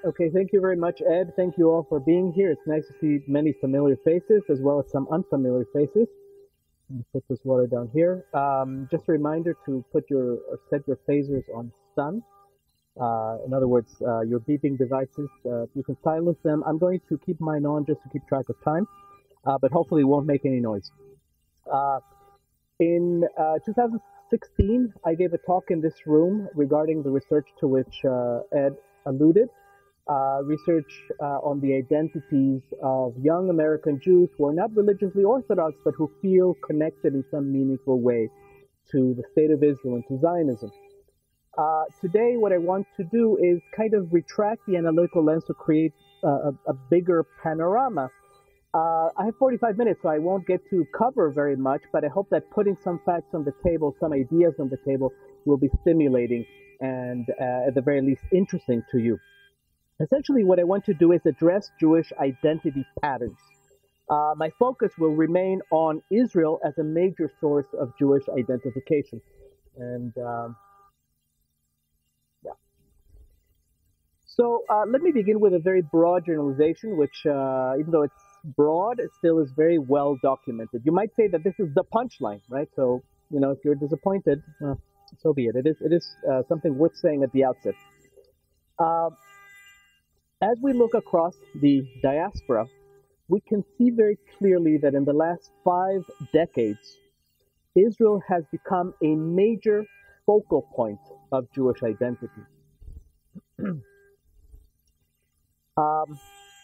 Okay, thank you very much, Ed. Thank you all for being here. It's nice to see many familiar faces as well as some unfamiliar faces. Let me put this water down here. Just a reminder to put your or set your phasers on stun. In other words, your beeping devices, you can silence them. I'm going to keep mine on just to keep track of time, but hopefully it won't make any noise. In 2016, I gave a talk in this room regarding the research to which Ed alluded. Research on the identities of young American Jews who are not religiously Orthodox, but who feel connected in some meaningful way to the State of Israel and to Zionism. Today, what I want to do is kind of retract the analytical lens to create a bigger panorama. I have 45 minutes, so I won't get to cover very much, but I hope that putting some facts on the table, some ideas on the table, will be stimulating and, at the very least, interesting to you. Essentially, what I want to do is address Jewish identity patterns. My focus will remain on Israel as a major source of Jewish identification. And, yeah. So let me begin with a very broad generalization, which, even though it's broad, it still is very well documented. You might say that this is the punchline, right? So, you know, if you're disappointed, so be it. It is something worth saying at the outset. As we look across the diaspora, we can see very clearly that in the last 5 decades, Israel has become a major focal point of Jewish identity.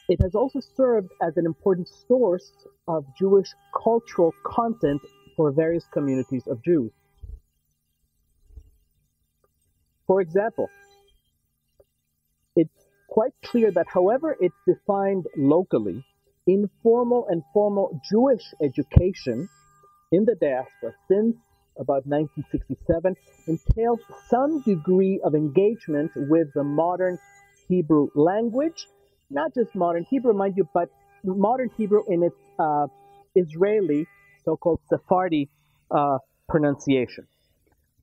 It has also served as an important source of Jewish cultural content for various communities of Jews. For example, it's quite clear that however it's defined locally, informal and formal Jewish education in the diaspora since about 1967 entails some degree of engagement with the modern Hebrew language. Not just modern Hebrew, mind you, but modern Hebrew in its Israeli, so-called Sephardi pronunciation.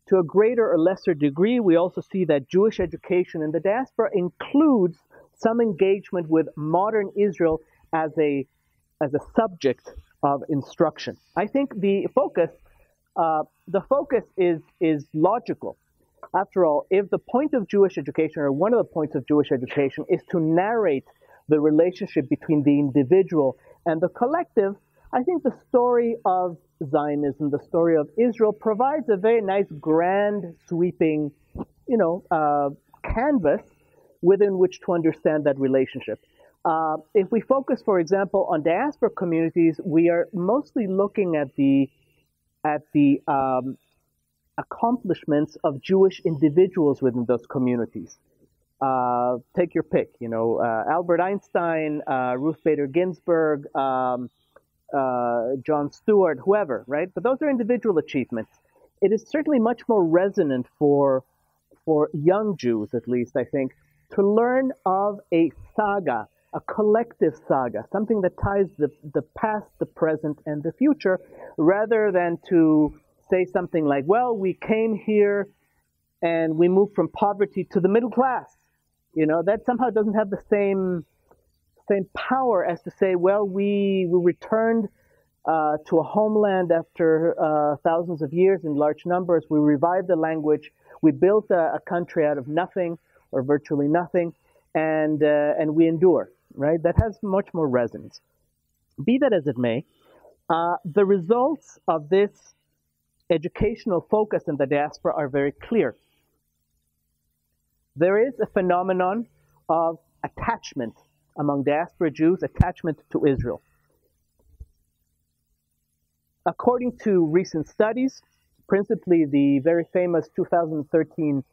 To a greater or lesser degree, we also see that Jewish education in the diaspora includes some engagement with modern Israel as a subject of instruction. I think the focus is logical. After all, if the point of Jewish education, or one of the points of Jewish education, is to narrate the relationship between the individual and the collective, I think the story of Zionism, the story of Israel, provides a very nice, grand, sweeping, canvas within which to understand that relationship. If we focus, for example, on diaspora communities, we are mostly looking at the accomplishments of Jewish individuals within those communities. Take your pick, Albert Einstein, Ruth Bader Ginsburg, Jon Stewart, whoever, right? But those are individual achievements. It is certainly much more resonant for young Jews, at least, I think, to learn of a saga, a collective saga, something that ties the past, the present, and the future, rather than to say something like, well, we came here and we moved from poverty to the middle class. That somehow doesn't have the same power as to say, well, we returned to a homeland after thousands of years in large numbers. We revived the language. We built a country out of nothing or virtually nothing, and we endure, right? That has much more resonance. Be that as it may, the results of this educational focus in the diaspora are very clear. There is a phenomenon of attachment among diaspora Jews, attachment to Israel. According to recent studies, principally the very famous 2013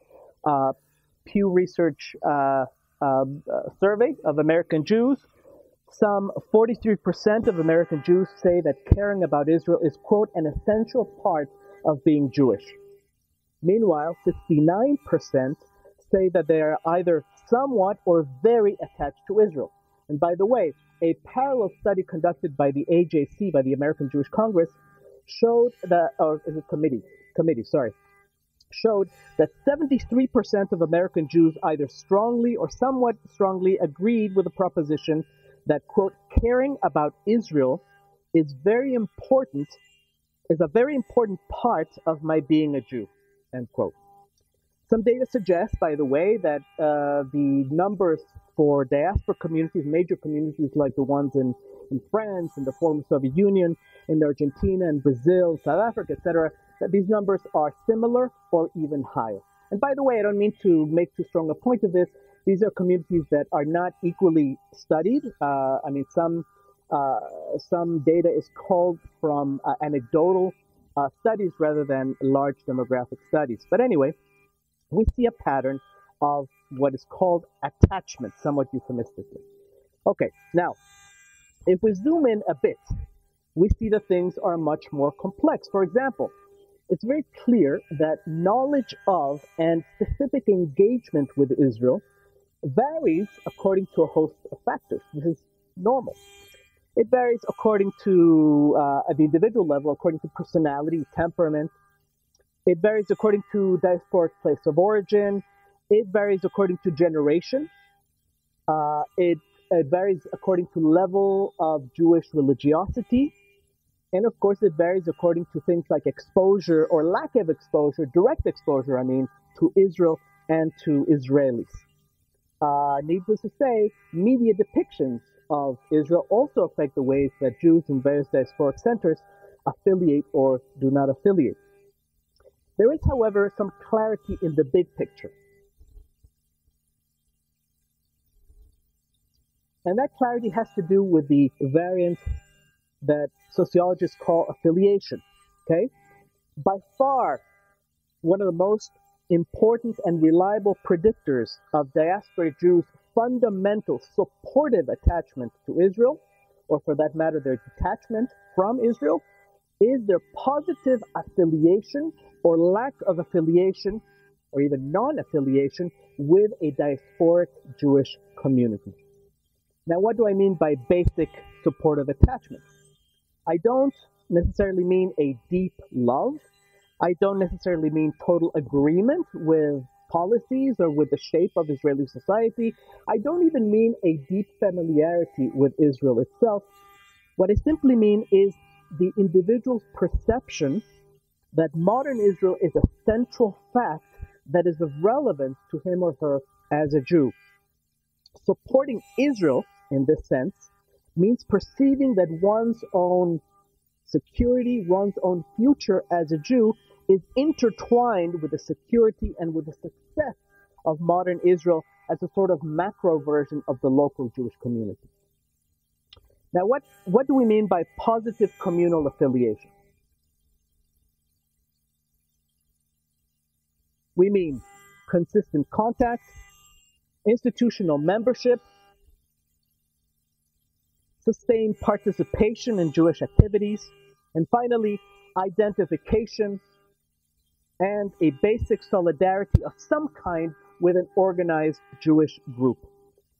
Pew Research survey of American Jews, some 43% of American Jews say that caring about Israel is, quote, an essential part of being Jewish. Meanwhile, 69% say that they are either somewhat or very attached to Israel. And by the way, a parallel study conducted by the AJC, by the American Jewish Congress, showed that, or is it committee, showed that 73% of American Jews either strongly or somewhat strongly agreed with the proposition that, quote, caring about Israel is a very important part of my being a Jew, end quote. Some data suggests, by the way, that the numbers for diaspora communities, major communities like the ones in France, in the former Soviet Union, in Argentina, and Brazil, South Africa, etc., that these numbers are similar or even higher. And by the way, I don't mean to make too strong a point of this. These are communities that are not equally studied. Some data is called from anecdotal studies rather than large demographic studies. But anyway, we see a pattern of what is called attachment, somewhat euphemistically. Okay, now, if we zoom in a bit, we see that things are much more complex. For example, it's very clear that knowledge of and specific engagement with Israel varies according to a host of factors. This is normal. It varies according to, at the individual level, according to personality, temperament. It varies according to diasporic place of origin. It varies according to generation. It varies according to level of Jewish religiosity. And of course, it varies according to things like exposure or lack of exposure, direct exposure, to Israel and to Israelis. Needless to say, media depictions of Israel also affect the ways that Jews in various diasporic centers affiliate or do not affiliate. There is, however, some clarity in the big picture. And that clarity has to do with the variant that sociologists call affiliation, okay? By far, one of the most important and reliable predictors of diaspora Jews' fundamental supportive attachment to Israel, or for that matter, their detachment from Israel, is their positive affiliation or lack of affiliation, or even non-affiliation, with a diasporic Jewish community. Now, what do I mean by basic supportive attachment? I don't necessarily mean a deep love. I don't necessarily mean total agreement with policies or with the shape of Israeli society. I don't even mean a deep familiarity with Israel itself. What I simply mean is the individual's perception that modern Israel is a central fact that is of relevance to him or her as a Jew. Supporting Israel, in this sense, means perceiving that one's own security, one's own future as a Jew is intertwined with the security and with the success of modern Israel as a sort of macro version of the local Jewish community. Now, what do we mean by positive communal affiliation? We mean consistent contact, institutional membership, sustained participation in Jewish activities, and finally, identification and a basic solidarity of some kind with an organized Jewish group.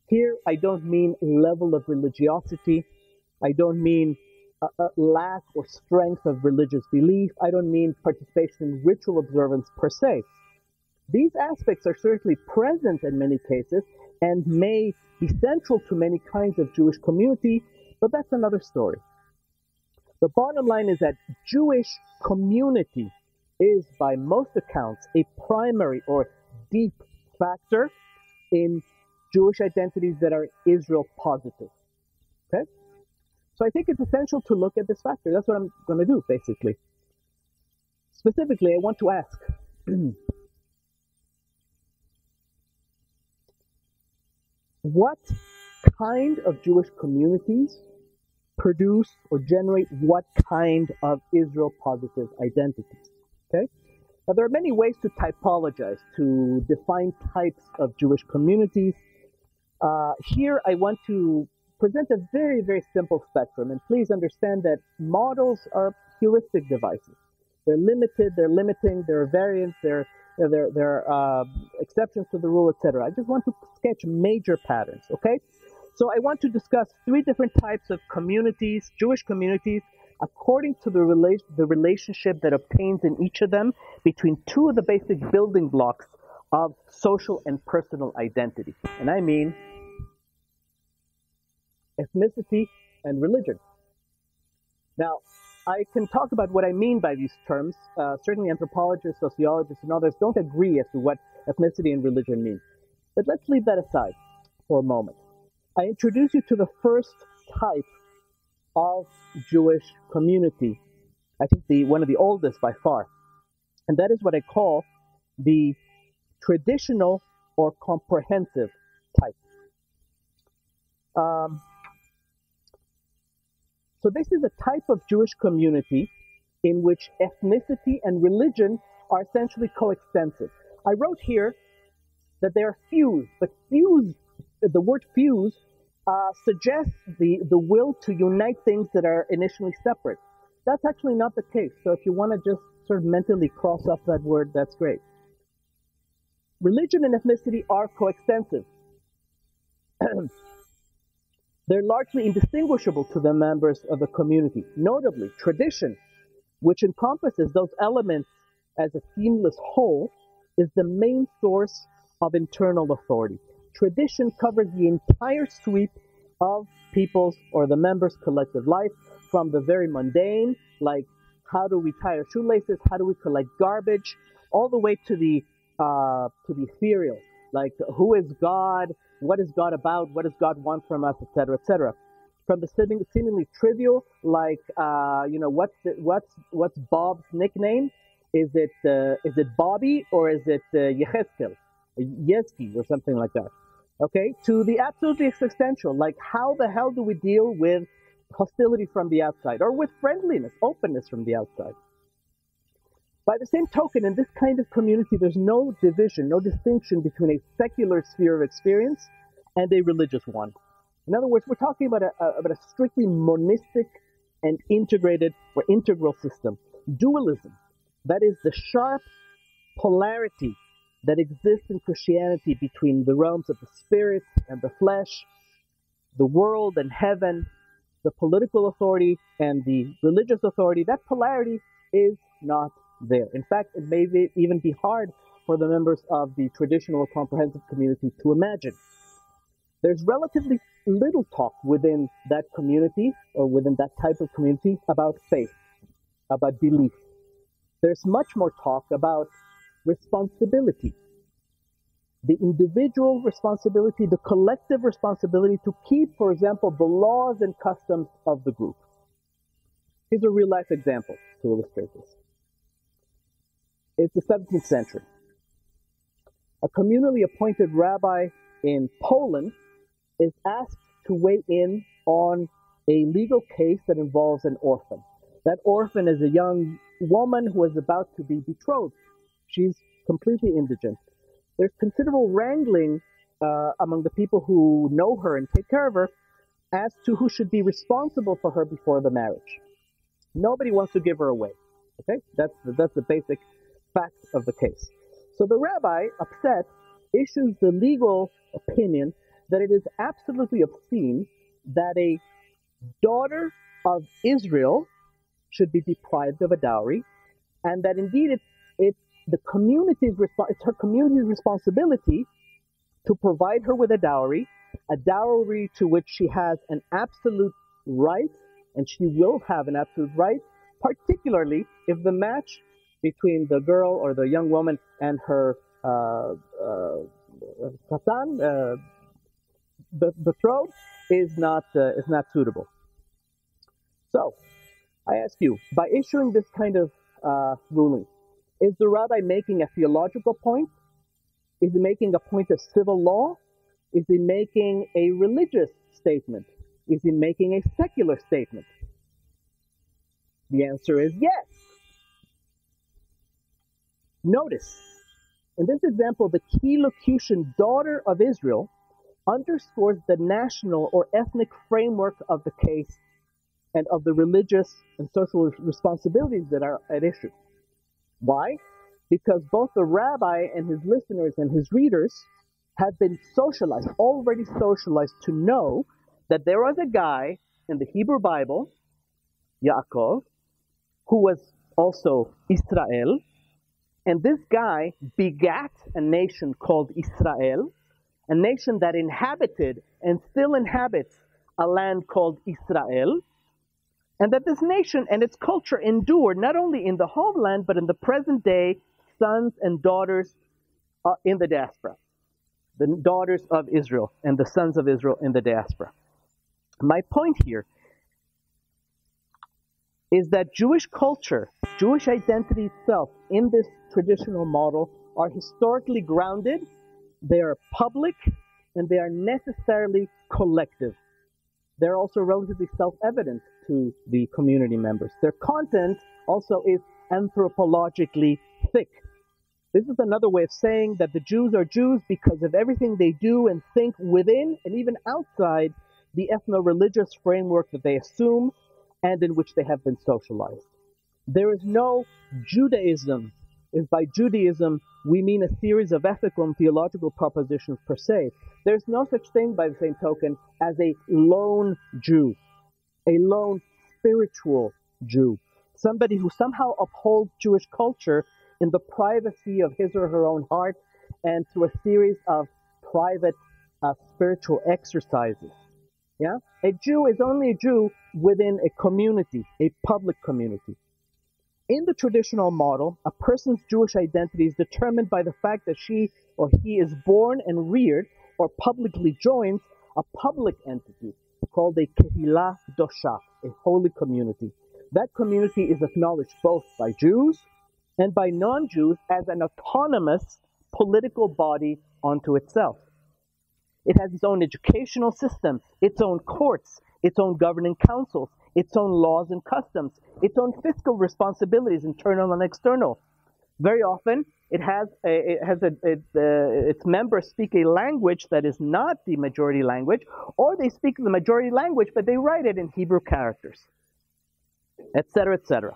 Here, I don't mean level of religiosity. I don't mean a lack or strength of religious belief. I don't mean participation in ritual observance per se. These aspects are certainly present in many cases and may be central to many kinds of Jewish community, but that's another story. The bottom line is that Jewish community is, by most accounts, a primary or deep factor in Jewish identities that are Israel positive. Okay? So I think it's essential to look at this factor. That's what I'm going to do, basically. Specifically, I want to ask, what kind of Jewish communities produce or generate what kind of Israel positive identities? Okay? Now, there are many ways to typologize, to define types of Jewish communities. Here, I want to present a very, very simple spectrum, and please understand that models are heuristic devices. They're limited, they're limiting, there are variants, there are exceptions to the rule, etc. I just want to sketch major patterns, okay? So I want to discuss three different types of communities, Jewish communities, according to the relationship that obtains in each of them between two of the basic building blocks of social and personal identity. And I mean ethnicity and religion. Now, I can talk about what I mean by these terms. Certainly anthropologists, sociologists, and others don't agree as to what ethnicity and religion mean. But let's leave that aside for a moment. I introduce you to the first type of Jewish community, I think one of the oldest by far. And that is what I call the traditional or comprehensive type. So this is a type of Jewish community in which ethnicity and religion are essentially coextensive. I wrote here that they are fused, but the word fuse suggests the will to unite things that are initially separate. That's actually not the case. So if you want to just sort of mentally cross off that word, that's great. Religion and ethnicity are coextensive. They're largely indistinguishable to the members of the community. Notably, tradition, which encompasses those elements as a seamless whole, is the main source of internal authority. Tradition covers the entire sweep of people's or the members' collective life, from the very mundane, like how do we tie our shoelaces, how do we collect garbage, all the way to the ethereal, like who is God, what is God about, what does God want from us, etc., etc. From the seemingly trivial, like what's Bob's nickname? Is it Bobby or is it Yecheskel, Yeski, or something like that? Okay, to the absolutely existential, like how the hell do we deal with hostility from the outside, or with friendliness, openness from the outside? By the same token, in this kind of community, there's no division, no distinction between a secular sphere of experience and a religious one. In other words, we're talking about a strictly monistic and integrated or integral system. Dualism, that is the sharp polarity that exists in Christianity between the realms of the spirit and the flesh, the world and heaven, the political authority and the religious authority, that polarity is not there. In fact, it may even be hard for the members of the traditional or comprehensive community to imagine. There's relatively little talk within that community or within that type of community about faith, about belief. There's much more talk about responsibility. The individual responsibility, the collective responsibility to keep, for example, the laws and customs of the group. Here's a real-life example to illustrate this. It's the 17th century. A communally appointed rabbi in Poland is asked to weigh in on a legal case that involves an orphan. That orphan is a young woman who is about to be betrothed. She's completely indigent. There's considerable wrangling among the people who know her and take care of her as to who should be responsible for her before the marriage. Nobody wants to give her away. Okay, that's the basic fact of the case. So the rabbi, upset, issues the legal opinion that it is absolutely obscene that a daughter of Israel should be deprived of a dowry, and that indeed it's her community's responsibility to provide her with a dowry to which she has an absolute right, and she will have an absolute right, particularly if the match between the girl or the young woman and her katan, the betrothed, is not suitable. So, I ask you, by issuing this kind of ruling, is the rabbi making a theological point? Is he making a point of civil law? Is he making a religious statement? Is he making a secular statement? The answer is yes. Notice, in this example, the key locution, daughter of Israel, underscores the national or ethnic framework of the case and of the religious and social responsibilities that are at issue. Why? Because both the rabbi and his listeners and his readers have been already socialized to know that there was a guy in the Hebrew Bible Yaakov, who was also Israel, and this guy begat a nation called Israel, a nation that inhabited and still inhabits a land called Israel, and that this nation and its culture endured not only in the homeland, but in the present day, sons and daughters in the diaspora, the daughters of Israel and the sons of Israel in the diaspora. My point here is that Jewish culture, Jewish identity itself in this traditional model are historically grounded, they are public, and they are necessarily collective. They're also relatively self-evident to the community members. Their content also is anthropologically thick. This is another way of saying that the Jews are Jews because of everything they do and think within and even outside the ethno-religious framework that they assume and in which they have been socialized. There is no Judaism. If by Judaism we mean a series of ethical and theological propositions per se, there's no such thing by the same token as a lone Jew, a lone spiritual Jew, somebody who somehow upholds Jewish culture in the privacy of his or her own heart and through a series of private spiritual exercises. Yeah? A Jew is only a Jew within a community, a public community. In the traditional model, a person's Jewish identity is determined by the fact that she or he is born and reared or publicly joins a public entity called a Kehillah Dosha, a holy community. That community is acknowledged both by Jews and by non-Jews as an autonomous political body unto itself. It has its own educational system, its own courts, its own governing councils, its own laws and customs, its own fiscal responsibilities, internal and external. Very often, its members speak a language that is not the majority language, or they speak the majority language, but they write it in Hebrew characters, etc., etc.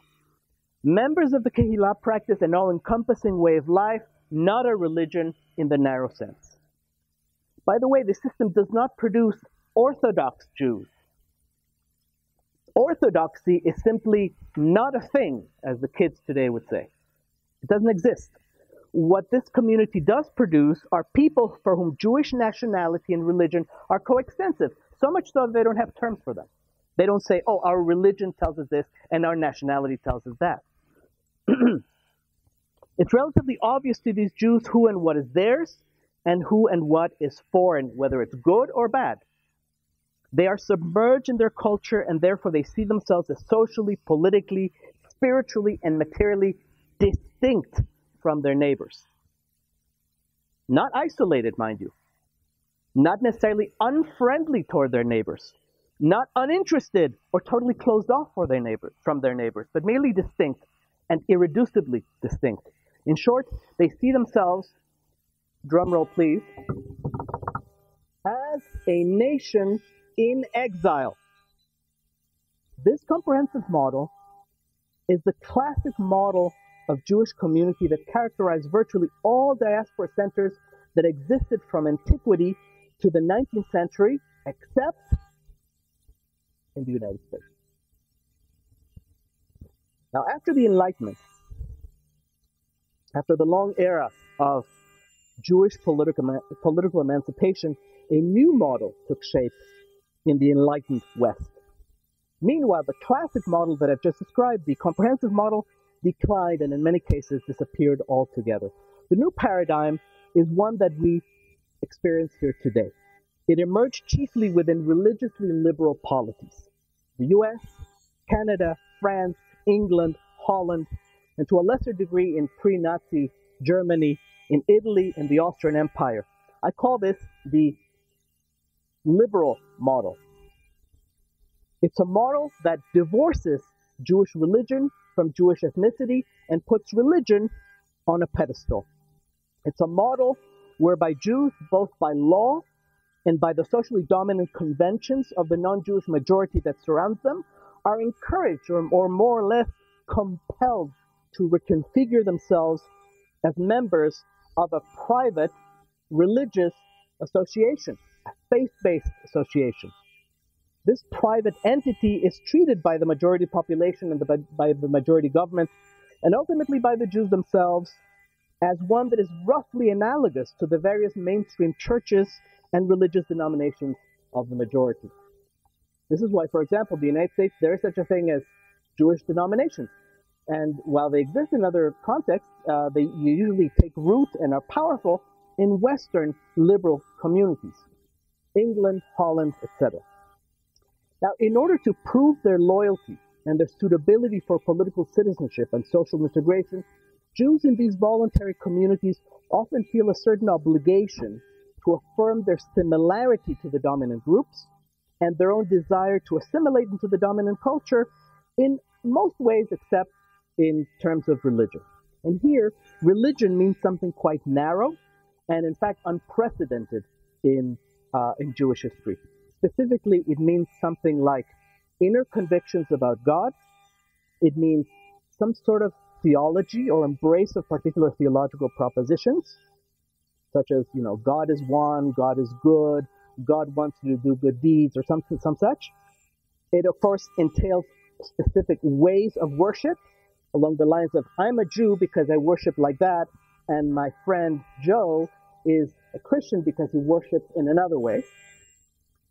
Members of the Kehillah practice an all-encompassing way of life, not a religion in the narrow sense. By the way, the system does not produce Orthodox Jews. Orthodoxy is simply not a thing, as the kids today would say. It doesn't exist. What this community does produce are people for whom Jewish nationality and religion are coextensive, so much so that they don't have terms for them. They don't say, oh, our religion tells us this and our nationality tells us that. It's relatively obvious to these Jews who and what is theirs and who and what is foreign, whether it's good or bad. They are submerged in their culture, and therefore they see themselves as socially, politically, spiritually, and materially distinct from their neighbors. Not isolated, mind you. Not necessarily unfriendly toward their neighbors. Not uninterested or totally closed off from their neighbors, but merely distinct and irreducibly distinct. In short, they see themselves, drumroll please, as a nation in exile. This comprehensive model is the classic model of Jewish community that characterized virtually all diaspora centers that existed from antiquity to the 19th century, except in the United States. Now, after the Enlightenment, after the long era of Jewish political emancipation, a new model took shape in the enlightened West. Meanwhile, the classic model that I've just described, the comprehensive model, declined and in many cases disappeared altogether. The new paradigm is one that we experience here today. It emerged chiefly within religiously liberal polities. The US, Canada, France, England, Holland, and to a lesser degree in pre-Nazi Germany, in Italy, and the Austrian Empire. I call this the liberal model. It's a model that divorces Jewish religion from Jewish ethnicity and puts religion on a pedestal. It's a model whereby Jews, both by law and by the socially dominant conventions of the non-Jewish majority that surrounds them, are encouraged or more or less compelled to reconfigure themselves as members of a private religious association, a faith-based association. This private entity is treated by the majority population and by the majority government, and ultimately by the Jews themselves, as one that is roughly analogous to the various mainstream churches and religious denominations of the majority. This is why, for example, in the United States, there is such a thing as Jewish denominations. And while they exist in other contexts, they usually take root and are powerful in Western liberal communities, England, Holland, etc. Now, in order to prove their loyalty and their suitability for political citizenship and social integration, Jews in these voluntary communities often feel a certain obligation to affirm their similarity to the dominant groups and their own desire to assimilate into the dominant culture in most ways except in terms of religion. And here, religion means something quite narrow and, in fact, unprecedented in Jewish history. Specifically, it means something like inner convictions about God. It means some sort of theology or embrace of particular theological propositions, such as, God is one, God is good, God wants you to do good deeds, or some such. It, of course, entails specific ways of worship along the lines of, I'm a Jew because I worship like that, and my friend Joe is a Christian because he worships in another way.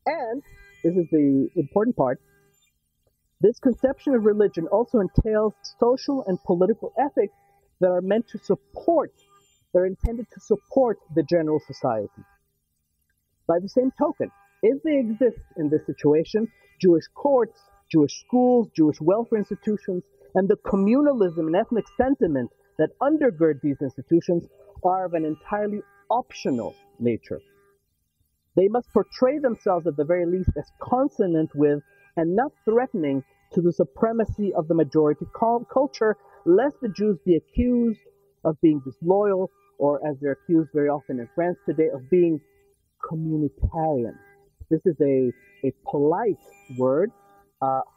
And, this is the important part, this conception of religion also entails social and political ethics that are meant to support, they're intended to support the general society. By the same token, if they exist in this situation, Jewish courts, Jewish schools, Jewish welfare institutions, and the communalism and ethnic sentiment that undergird these institutions are of an entirely optional nature. They must portray themselves at the very least as consonant with and not threatening to the supremacy of the majority culture, lest the Jews be accused of being disloyal, or as they're accused very often in France today, of being communitarian. This is a polite word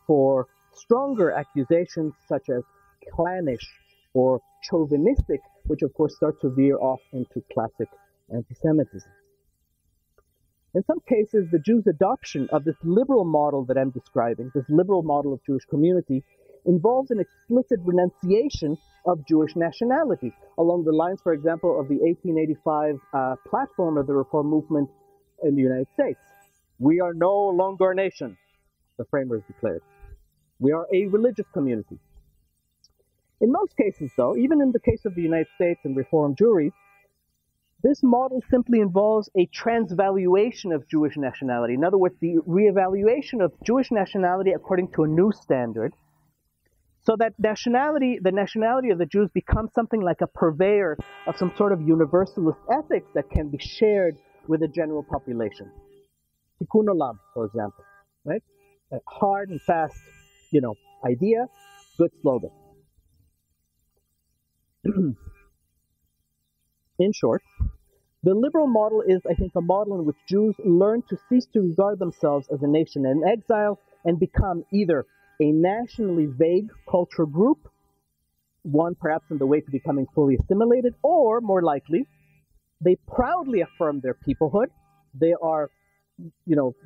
for stronger accusations such as clannish or chauvinistic, which of course start to veer off into classic anti-Semitism. In some cases, the Jews' adoption of this liberal model that I'm describing, this liberal model of Jewish community, involves an explicit renunciation of Jewish nationality, along the lines, for example, of the 1885 platform of the Reform movement in the United States. We are no longer a nation, the framers declared. We are a religious community. In most cases, though, even in the case of the United States and Reform Jewry, this model simply involves a transvaluation of Jewish nationality. In other words, the reevaluation of Jewish nationality according to a new standard, so that the nationality of the Jews becomes something like a purveyor of some sort of universalist ethics that can be shared with the general population. Tikkun Olam, for example, right? A hard and fast, idea, good slogan. In short, the liberal model is, I think, a model in which Jews learn to cease to regard themselves as a nation in exile and become either a nationally vague cultural group, one perhaps on the way to becoming fully assimilated, or more likely, they proudly affirm their peoplehood. They are,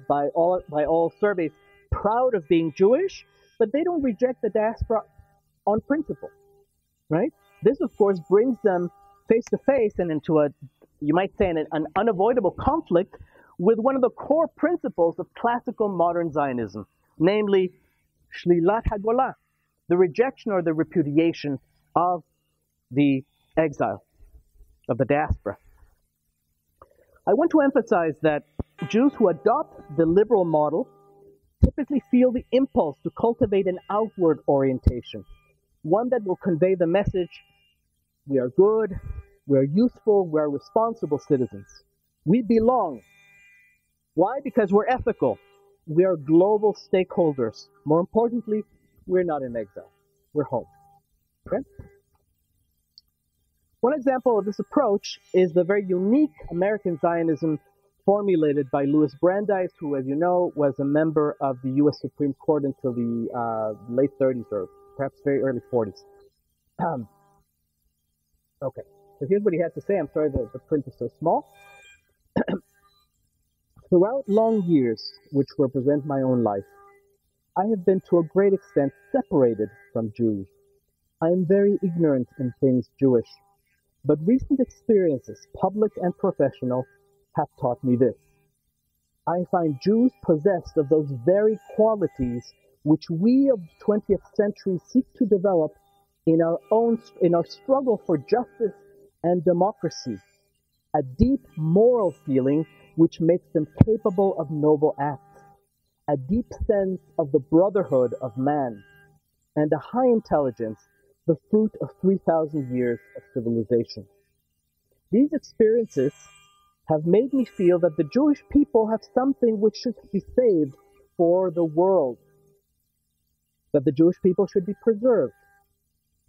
by all surveys, proud of being Jewish, but they don't reject the diaspora on principle, right? This, of course, brings them face to face and into you might say, an unavoidable conflict with one of the core principles of classical modern Zionism, namely Shlilat HaGolah, the rejection or the repudiation of the exile, of the diaspora. I want to emphasize that Jews who adopt the liberal model typically feel the impulse to cultivate an outward orientation, one that will convey the message, we are good, we are useful, we are responsible citizens. We belong. Why? Because we're ethical. We are global stakeholders. More importantly, we're not in exile. We're home. Okay? One example of this approach is the very unique American Zionism formulated by Louis Brandeis, who, as you know, was a member of the U.S. Supreme Court until the late 30s or perhaps very early 40s. Okay. So here's what he had to say. I'm sorry the print is so small. Throughout long years, which represent my own life, I have been to a great extent separated from Jews. I am very ignorant in things Jewish, but recent experiences, public and professional, have taught me this. I find Jews possessed of those very qualities which we of the 20th century seek to develop in our struggle for justice and democracy, a deep moral feeling which makes them capable of noble acts, a deep sense of the brotherhood of man, and a high intelligence, the fruit of 3,000 years of civilization. These experiences have made me feel that the Jewish people have something which should be saved for the world, that the Jewish people should be preserved.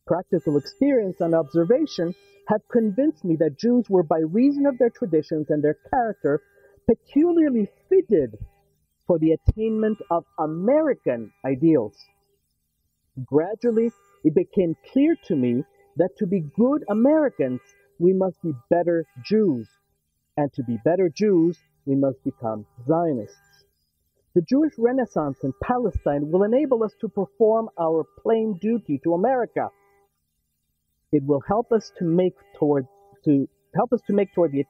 Practical experience and observation have convinced me that Jews were, by reason of their traditions and their character, peculiarly fitted for the attainment of American ideals. Gradually, it became clear to me that to be good Americans, we must be better Jews, and to be better Jews, we must become Zionists. The Jewish Renaissance in Palestine will enable us to perform our plain duty to America. It will help us to make toward the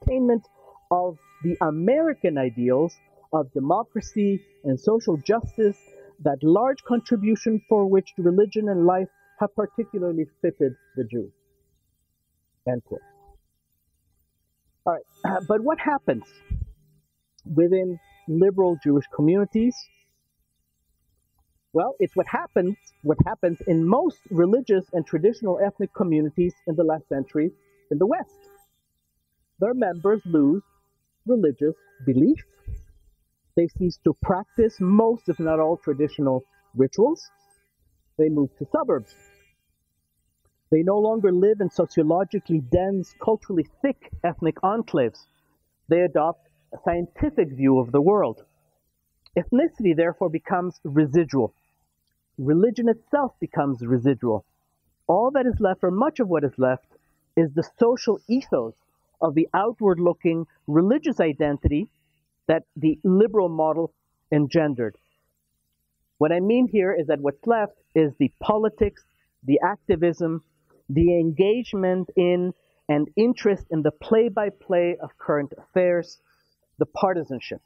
attainment of the American ideals of democracy and social justice, that large contribution for which religion and life have particularly fitted the Jew. End quote. All right, but what happens within liberal Jewish communities? Well, it's what happens in most religious and traditional ethnic communities in the last century in the West. Their members lose religious belief. They cease to practice most, if not all, traditional rituals. They move to suburbs. They no longer live in sociologically dense, culturally thick ethnic enclaves. They adopt a scientific view of the world. Ethnicity, therefore, becomes residual. Religion itself becomes residual. All that is left, or much of what is left, is the social ethos of the outward-looking religious identity that the liberal model engendered. What I mean here is that what's left is the politics, the activism, the engagement in and interest in the play-by-play of current affairs, the partisanship.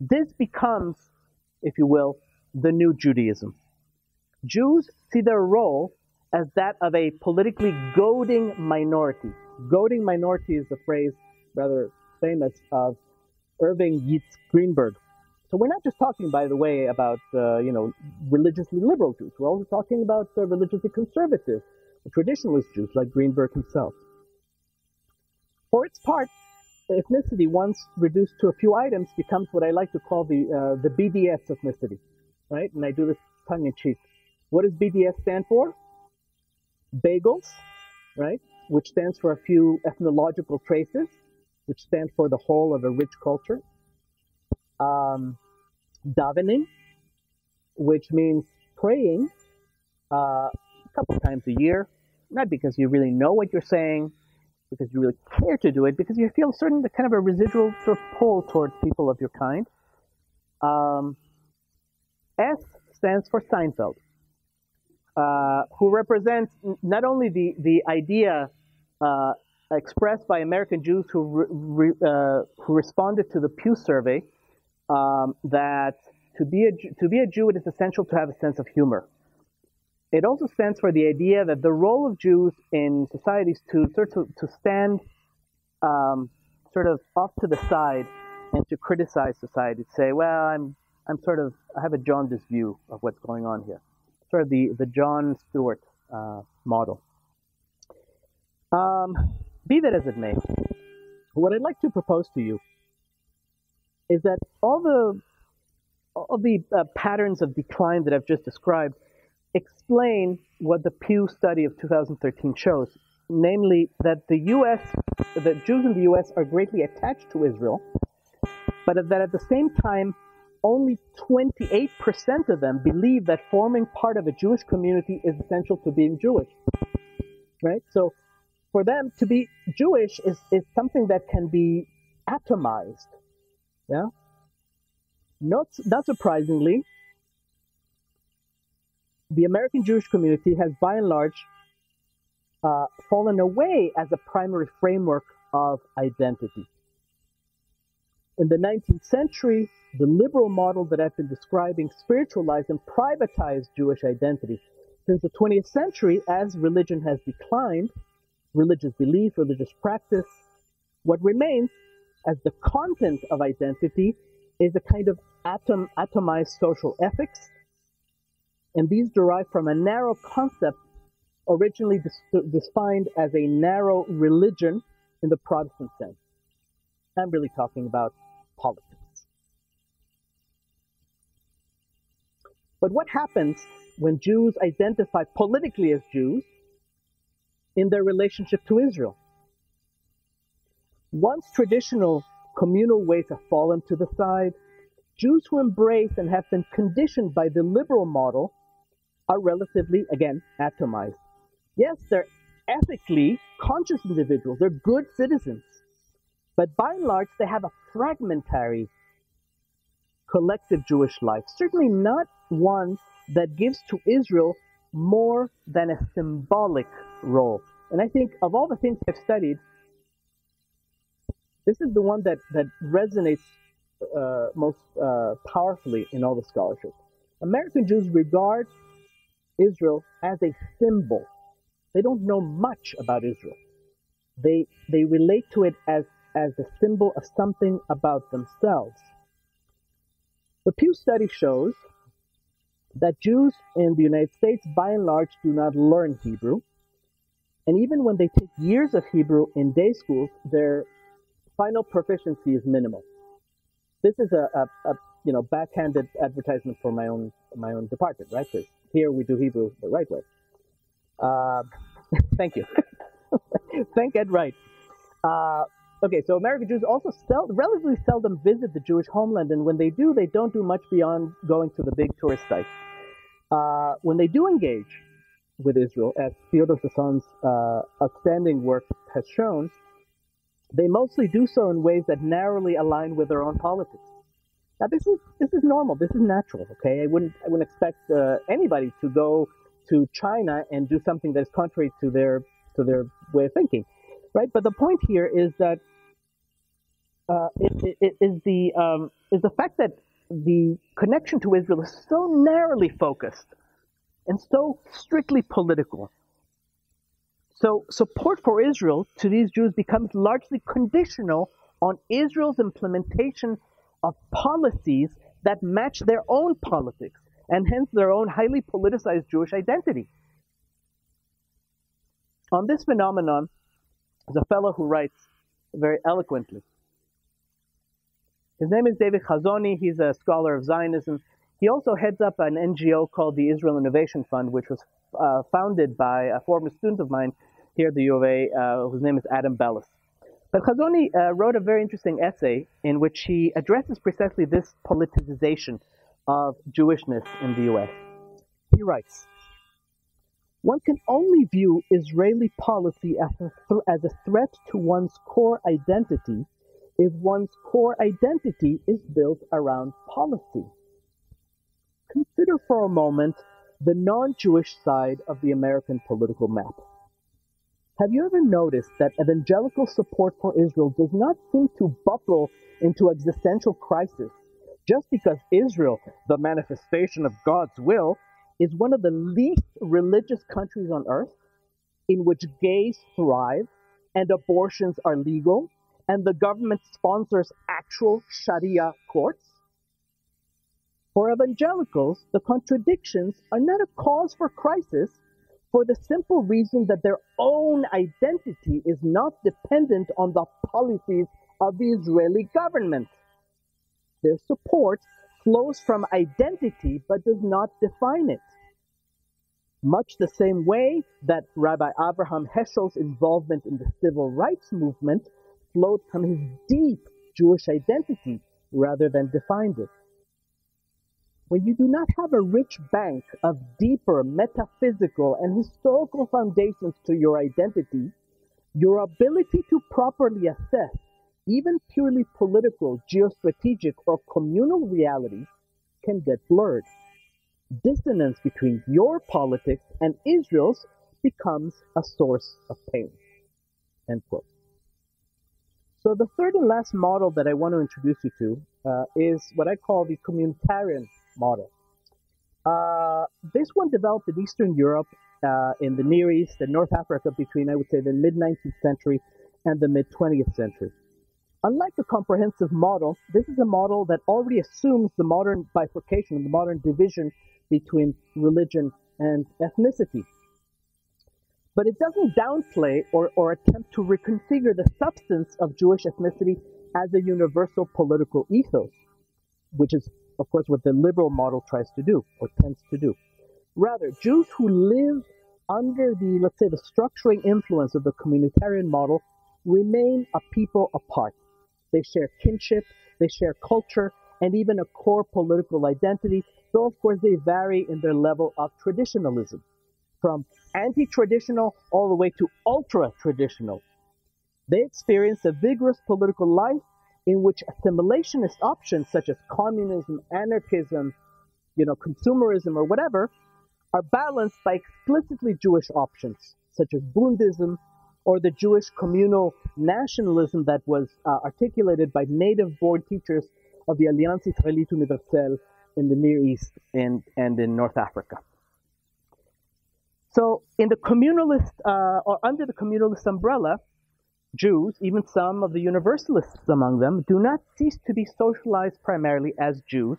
This becomes, if you will, the new Judaism. Jews see their role as that of a politically goading minority. Goading minority is the phrase, rather famous, of Irving Yeats Greenberg. So we're not just talking, by the way, about religiously liberal Jews. We're also talking about religiously conservative, traditionalist Jews like Greenberg himself. For its part, ethnicity, once reduced to a few items, becomes what I like to call the BDS ethnicity, right? And I do this tongue-in-cheek. What does BDS stand for? Bagels, right? Which stands for a few ethnological traces, which stand for the whole of a rich culture. Davening, which means praying a couple times a year, not because you really know what you're saying, because you really care to do it, because you feel certain kind of a residual sort of pull towards people of your kind. S stands for Seinfeld, who represents not only the idea expressed by American Jews who responded to the Pew survey, that to be a Jew, it is essential to have a sense of humor. It also stands for the idea that the role of Jews in society is to stand sort of off to the side and to criticize society, to say, well, I have a jaundiced view of what's going on here. Sort of the Jon Stewart model. Be that as it may, what I'd like to propose to you is that all the patterns of decline that I've just described explain what the Pew study of 2013 shows, namely that the Jews in the U.S. are greatly attached to Israel, but that at the same time, only 28% of them believe that forming part of a Jewish community is essential to being Jewish, right? So for them, to be Jewish is something that can be atomized, yeah? Not surprisingly, the American Jewish community has by and large fallen away as a primary framework of identity. In the 19th century, the liberal model that I've been describing spiritualized and privatized Jewish identity. Since the 20th century, as religion has declined, religious belief, religious practice, what remains as the content of identity is a kind of atomized social ethics, and these derive from a narrow concept originally defined as a narrow religion in the Protestant sense. I'm really talking about politics. But what happens when Jews identify politically as Jews in their relationship to Israel? Once traditional communal ways have fallen to the side, Jews who embrace and have been conditioned by the liberal model are relatively, again, atomized. Yes, they're ethically conscious individuals, they're good citizens, but by and large, they have a fragmentary collective Jewish life, certainly not one that gives to Israel more than a symbolic role. And I think of all the things I've studied, this is the one that resonates most powerfully in all the scholarship. American Jews regard Israel as a symbol. They don't know much about Israel. They relate to it as a symbol of something about themselves. The Pew study shows that Jews in the United States, by and large, do not learn Hebrew. And even when they take years of Hebrew in day schools, their final proficiency is minimal. This is a backhanded advertisement for my own department, right? Because here we do Hebrew the right way. Thank you. Thank Ed Wright. Okay, so American Jews also relatively seldom visit the Jewish homeland, and when they do, they don't do much beyond going to the big tourist sites. When they do engage with Israel, as Theodor Sasson's outstanding work has shown, they mostly do so in ways that narrowly align with their own politics. Now, this is normal. This is natural. Okay, I wouldn't expect anybody to go to China and do something that is contrary to their way of thinking, right? But the point here is that is the fact that the connection to Israel is so narrowly focused and so strictly political. So support for Israel to these Jews becomes largely conditional on Israel's implementation of policies that match their own politics and hence their own highly politicized Jewish identity. On this phenomenon, there's a fellow who writes very eloquently. His name is David Chazoni. He's a scholar of Zionism. He also heads up an NGO called the Israel Innovation Fund, which was founded by a former student of mine here at the U of A, whose name is Adam Bellis. But Chazoni wrote a very interesting essay in which he addresses precisely this politicization of Jewishness in the U.S. He writes, "One can only view Israeli policy as a threat to one's core identity if one's core identity is built around policy. Consider for a moment the non-Jewish side of the American political map. Have you ever noticed that evangelical support for Israel does not seem to buckle into existential crisis just because Israel, the manifestation of God's will, is one of the least religious countries on earth, in which gays thrive and abortions are legal, and the government sponsors actual Sharia courts? For evangelicals, the contradictions are not a cause for crisis, for the simple reason that their own identity is not dependent on the policies of the Israeli government. Their support flows from identity but does not define it. Much the same way that Rabbi Abraham Heschel's involvement in the civil rights movement flowed from his deep Jewish identity rather than defined it. When you do not have a rich bank of deeper metaphysical and historical foundations to your identity, your ability to properly assess even purely political, geostrategic, or communal realities can get blurred. Dissonance between your politics and Israel's becomes a source of pain. End quote. So the third and last model that I want to introduce you to is what I call the communitarian model. This one developed in Eastern Europe, in the Near East and North Africa between, I would say, the mid-19th century and the mid-20th century. Unlike the comprehensive model, this is a model that already assumes the modern bifurcation, the modern division between religion and ethnicity. But it doesn't downplay or attempt to reconfigure the substance of Jewish ethnicity as a universal political ethos, which is, of course, what the liberal model tries to do or tends to do. Rather, Jews who live under the, let's say, the structuring influence of the communitarian model remain a people apart. They share kinship, they share culture, and even a core political identity, though, of course, they vary in their level of traditionalism, from anti-traditional all the way to ultra-traditional. They experience a vigorous political life in which assimilationist options such as communism, anarchism, consumerism, or whatever, are balanced by explicitly Jewish options, such as Bundism, or the Jewish communal nationalism that was articulated by native-born teachers of the Alliance Israélite Universelle in the Near East and in North Africa. So in the communalist, or under the communalist umbrella, Jews, even some of the universalists among them, do not cease to be socialized primarily as Jews.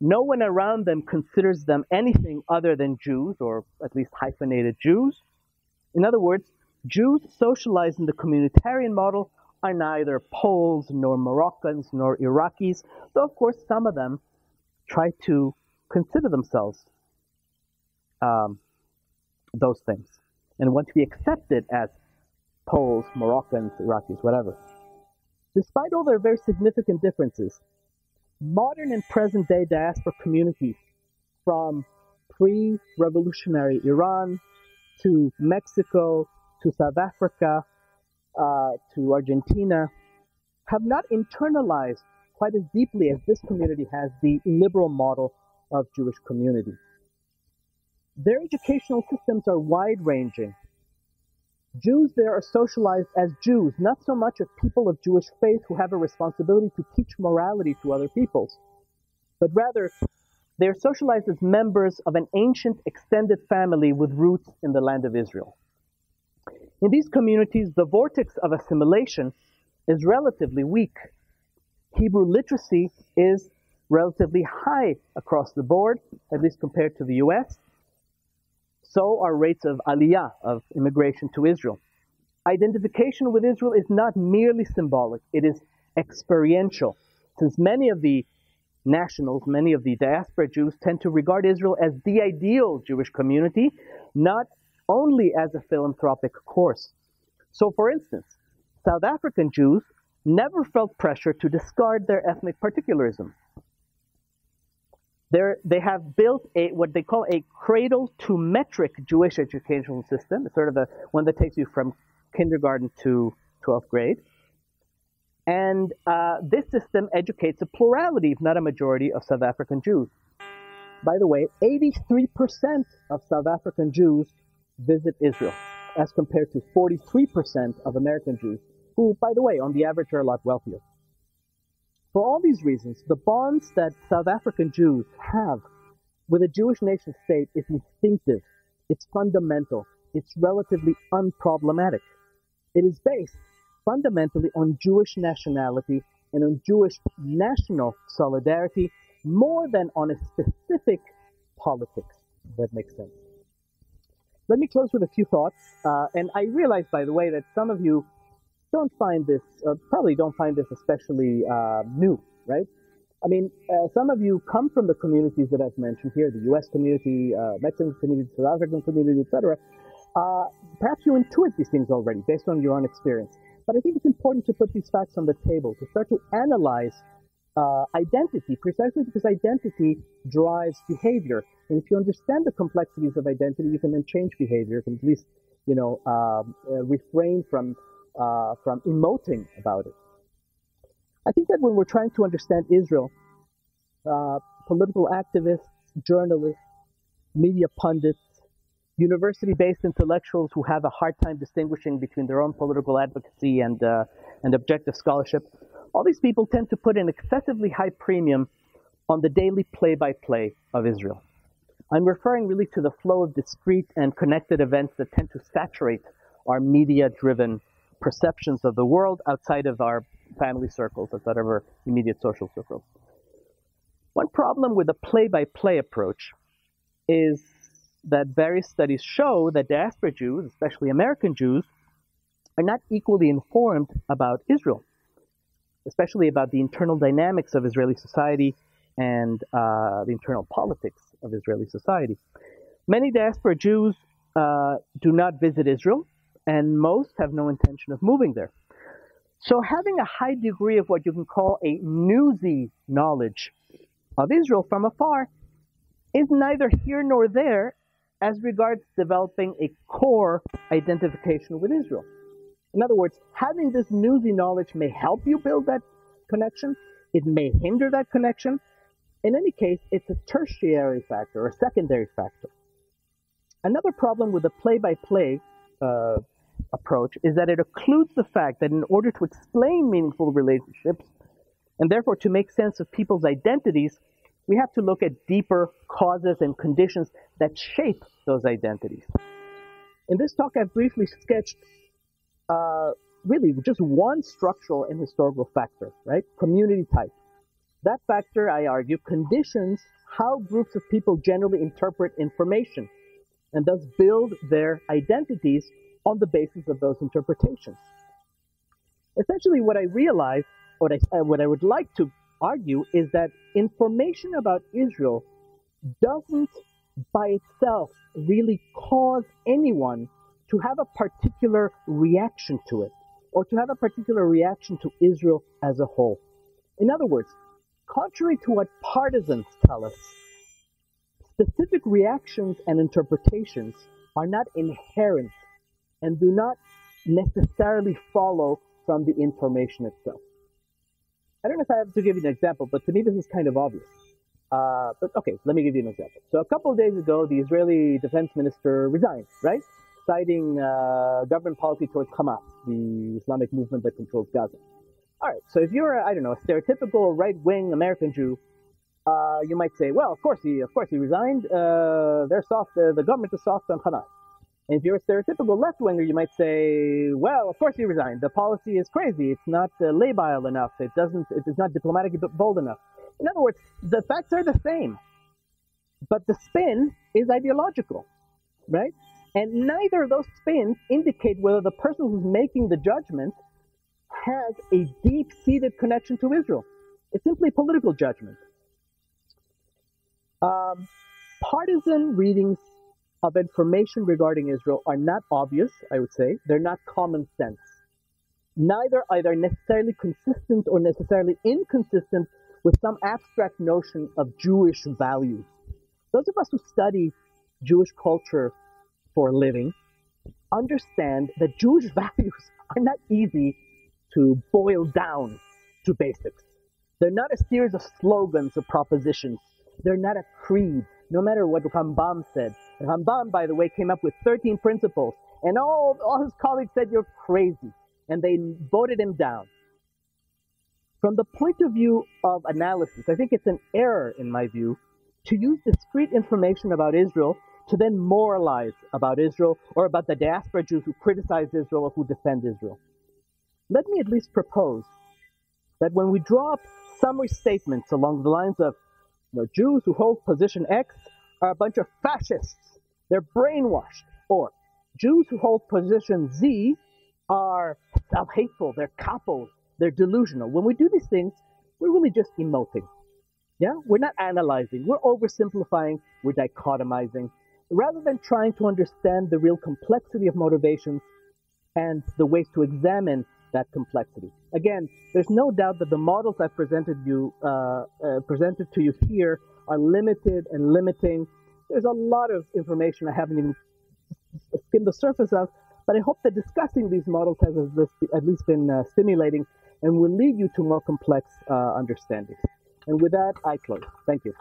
No one around them considers them anything other than Jews, or at least hyphenated Jews. In other words, Jews socialized in the communitarian model are neither Poles, nor Moroccans, nor Iraqis, though of course some of them try to consider themselves those things and want to be accepted as Poles, Moroccans, Iraqis, whatever. Despite all their very significant differences, modern and present-day diaspora communities, from pre-revolutionary Iran to Mexico to South Africa to Argentina, have not internalized quite as deeply as this community has the liberal model of Jewish community. Their educational systems are wide-ranging. Jews there are socialized as Jews, not so much as people of Jewish faith who have a responsibility to teach morality to other peoples, but rather they are socialized as members of an ancient extended family with roots in the land of Israel. In these communities, the vortex of assimilation is relatively weak. Hebrew literacy is relatively high across the board, at least compared to the US. So are rates of aliyah, of immigration to Israel. Identification with Israel is not merely symbolic, it is experiential, since many of the nationals, many of the diaspora Jews tend to regard Israel as the ideal Jewish community, not only as a philanthropic course. So, for instance, South African Jews never felt pressure to discard their ethnic particularism. They have built what they call a cradle-to-metric Jewish educational system. It's sort of one that takes you from kindergarten to 12th grade. And this system educates a plurality, if not a majority, of South African Jews. By the way, 83% of South African Jews visit Israel, as compared to 43% of American Jews, who, by the way, on the average are a lot wealthier. For all these reasons, the bonds that South African Jews have with a Jewish nation state is instinctive, it's fundamental, it's relatively unproblematic. It is based fundamentally on Jewish nationality and on Jewish national solidarity more than on a specific politics, if that makes sense. Let me close with a few thoughts, and I realize, by the way, that some of you don't find this, probably don't find this especially new, right? I mean, some of you come from the communities that I've mentioned here, the US community, Mexican community, South African community, etc. Perhaps you intuit these things already based on your own experience. But I think it's important to put these facts on the table, to start to analyze identity, precisely because identity drives behavior. And if you understand the complexities of identity, you can then change behavior, you can at least, refrain from emoting about it. I think that when we're trying to understand Israel, political activists, journalists, media pundits, university-based intellectuals who have a hard time distinguishing between their own political advocacy and objective scholarship, all these people tend to put an excessively high premium on the daily play-by-play of Israel. I'm referring really to the flow of discrete and connected events that tend to saturate our media-driven perceptions of the world outside of our family circles, outside of our immediate social circles. One problem with the play-by-play approach is that various studies show that diaspora Jews, especially American Jews, are not equally informed about Israel, especially about the internal dynamics of Israeli society and the internal politics of Israeli society. Many diaspora Jews do not visit Israel, and most have no intention of moving there. So having a high degree of what you can call a newsy knowledge of Israel from afar is neither here nor there as regards developing a core identification with Israel. In other words, having this newsy knowledge may help you build that connection. It may hinder that connection. In any case, it's a tertiary factor or a secondary factor. Another problem with the play-by-play approach is that it occludes the fact that in order to explain meaningful relationships, and therefore to make sense of people's identities, we have to look at deeper causes and conditions that shape those identities. In this talk, I've briefly sketched really just one structural and historical factor, right? Community type. That factor, I argue, conditions how groups of people generally interpret information and thus build their identities on the basis of those interpretations. Essentially, what I realize, what I would like to argue is that information about Israel doesn't by itself really cause anyone to have a particular reaction to it, or to have a particular reaction to Israel as a whole. In other words, contrary to what partisans tell us, specific reactions and interpretations are not inherent and do not necessarily follow from the information itself. I don't know if I have to give you an example, but to me this is kind of obvious. But okay, let me give you an example. So a couple of days ago, the Israeli defense minister resigned, right? Citing government policy towards Hamas, the Islamic movement that controls Gaza. All right, so if you're, I don't know, a stereotypical right-wing American Jew, you might say, well, of course he resigned. They're soft. The government is soft on Hamas. And if you're a stereotypical left-winger, you might say, well, of course he resigned. The policy is crazy. It's not labile enough. It is not diplomatically bold enough. In other words, the facts are the same, but the spin is ideological, right? And neither of those spins indicate whether the person who's making the judgment has a deep-seated connection to Israel. It's simply political judgment. Partisan readings of information regarding Israel are not obvious, I would say. They're not common sense. Neither are they necessarily consistent or necessarily inconsistent with some abstract notion of Jewish values. Those of us who study Jewish culture for a living understand that Jewish values are not easy to boil down to basics. They're not a series of slogans or propositions. They're not a creed, no matter what Rambam said. And Rambam, by the way, came up with 13 principles, and all his colleagues said, you're crazy, and they voted him down. From the point of view of analysis, I think it's an error, in my view, to use discrete information about Israel to then moralize about Israel or about the diaspora Jews who criticize Israel or who defend Israel. Let me at least propose that when we draw up summary statements along the lines of, Jews who hold position X are a bunch of fascists, they're brainwashed, or Jews who hold position Z are self-hateful, they're capos, they're delusional. When we do these things, we're really just emoting. Yeah? We're not analyzing, we're oversimplifying, we're dichotomizing, rather than trying to understand the real complexity of motivations and the ways to examine that complexity. Again, there's no doubt that the models I've presented to you here are limited and limiting. There's a lot of information I haven't even skimmed the surface of, but I hope that discussing these models has at least been stimulating. and will lead you to more complex understandings. And with that, I close. Thank you.